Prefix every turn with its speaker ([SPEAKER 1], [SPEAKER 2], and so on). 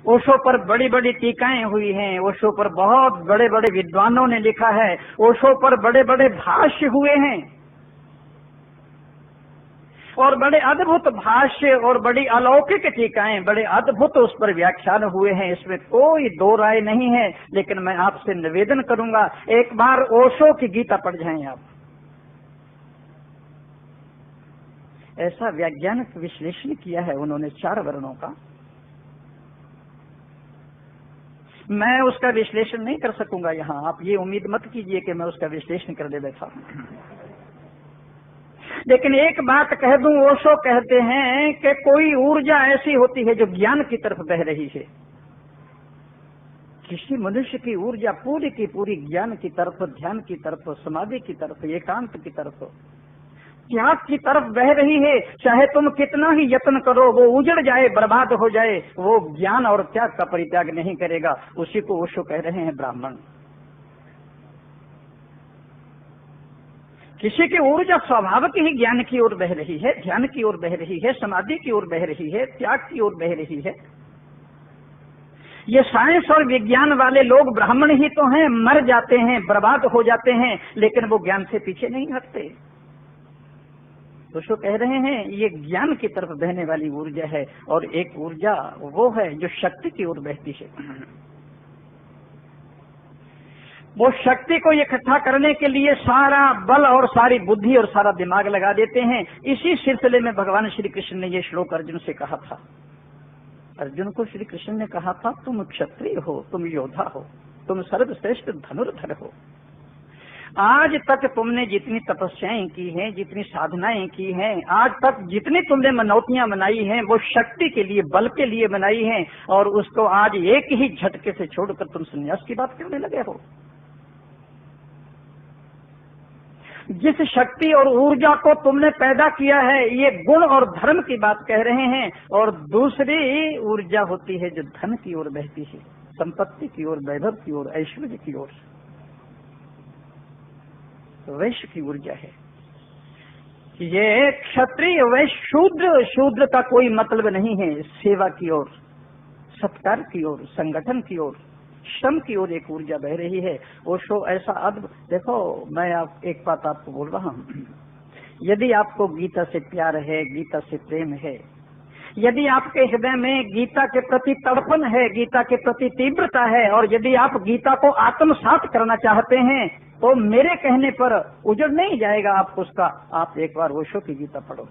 [SPEAKER 1] ओशो पर बड़ी बड़ी टीकाएं हुई हैं, ओशो पर बहुत बड़े बड़े विद्वानों ने लिखा है, ओशो पर बड़े बड़े भाष्य हुए हैं और बड़े अद्भुत भाष्य और बड़ी अलौकिक टीकाएं, बड़े अद्भुत उस पर व्याख्यान हुए हैं, इसमें कोई दो राय नहीं है। लेकिन मैं आपसे निवेदन करूंगा, एक बार ओशो की गीता पढ़ जाएं आप। ऐसा वैज्ञानिक विश्लेषण किया है उन्होंने 4 वर्णों का। मैं उसका विश्लेषण नहीं कर सकूंगा यहाँ, आप ये उम्मीद मत कीजिए कि मैं उसका विश्लेषण करने बैठा हूं। लेकिन एक बात कह दूं, ओशो कहते हैं कि कोई ऊर्जा ऐसी होती है जो ज्ञान की तरफ बह रही है। किसी मनुष्य की ऊर्जा पूरी की पूरी ज्ञान की तरफ, ध्यान की तरफ, समाधि की तरफ, एकांत की तरफ, त्याग की तरफ बह रही है। चाहे तुम कितना ही यत्न करो, वो उजड़ जाए, बर्बाद हो जाए, वो ज्ञान और त्याग का परित्याग नहीं करेगा। उसी को ओशो कह रहे हैं ब्राह्मण। किसी की ऊर्जा स्वाभाविक ही ज्ञान की ओर बह रही है, ध्यान की ओर बह रही है, समाधि की ओर बह रही है, त्याग की ओर बह रही है। ये साइंस और विज्ञान वाले लोग ब्राह्मण ही तो हैं, मर जाते हैं, बर्बाद हो जाते हैं, लेकिन वो ज्ञान से पीछे नहीं हटते। तो जो कह रहे हैं ये ज्ञान की तरफ बहने वाली ऊर्जा है, और एक ऊर्जा वो है जो शक्ति की ओर बहती है। वो शक्ति को इकट्ठा करने के लिए सारा बल और सारी बुद्धि और सारा दिमाग लगा देते हैं। इसी सिलसिले में भगवान श्री कृष्ण ने ये श्लोक अर्जुन से कहा था। अर्जुन को श्री कृष्ण ने कहा था, तुम क्षत्रिय हो, तुम योद्धा हो, तुम सर्वश्रेष्ठ धनुर्धर हो। आज तक तुमने जितनी तपस्याएं की हैं, जितनी साधनाएं की हैं, आज तक जितनी तुमने मनौतियां मनाई हैं, वो शक्ति के लिए, बल के लिए मनाई हैं, और उसको आज एक ही झटके से छोड़कर तुम संन्यास की बात करने लगे हो। जिस शक्ति और ऊर्जा को तुमने पैदा किया है, ये गुण और धर्म की बात कह रहे हैं, और दूसरी ऊर्जा होती है जो धन की ओर बहती है, संपत्ति की ओर, वैभव की ओर, ऐश्वर्य की ओर। वैश्य की ऊर्जा है ये। क्षत्रिय वैश्य शूद्र, शूद्र का कोई मतलब नहीं है। सेवा की ओर, सत्कार की ओर, संगठन की ओर, श्रम की ओर एक ऊर्जा बह रही है। ओशो ऐसा अद्भुत, देखो मैं एक बात आपको बोल रहा हूँ, यदि आपको गीता से प्यार है, गीता से प्रेम है, यदि आपके हृदय में गीता के प्रति तड़पन है, गीता के प्रति तीव्रता है, और यदि आप गीता को आत्मसात करना चाहते हैं, तो मेरे कहने पर उजड़ नहीं जाएगा आप उसका। आप एक बार ओशो की गीता पढ़ो।